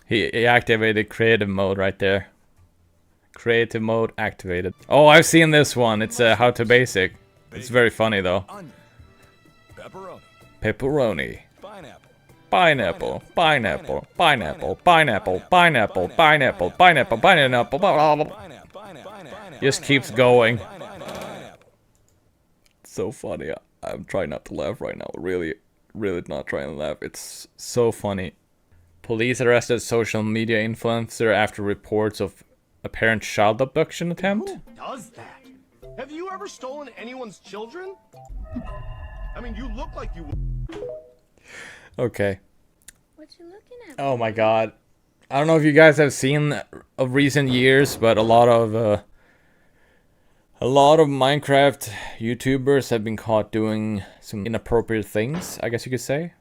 He activated creative mode right there. Creative mode activated. Oh, I've seen this one. It's How to Basic. It's very funny though. Onion. Pepperoni. Pepperoni. Pineapple. Pineapple. Pineapple. Pineapple. Pineapple. Pineapple. Pineapple. Pineapple. Pineapple. Just keeps going. So funny. I'm trying not to laugh right now. Really not trying to laugh. It's so funny. Police arrested social media influencer after reports of apparent child abduction attempt. Who does that? Have you ever stolen anyone's children? I mean, you look like you. Okay. What you looking at? Oh my god. I don't know if you guys have seen of recent years, but a lot of Minecraft YouTubers have been caught doing some inappropriate things, I guess you could say.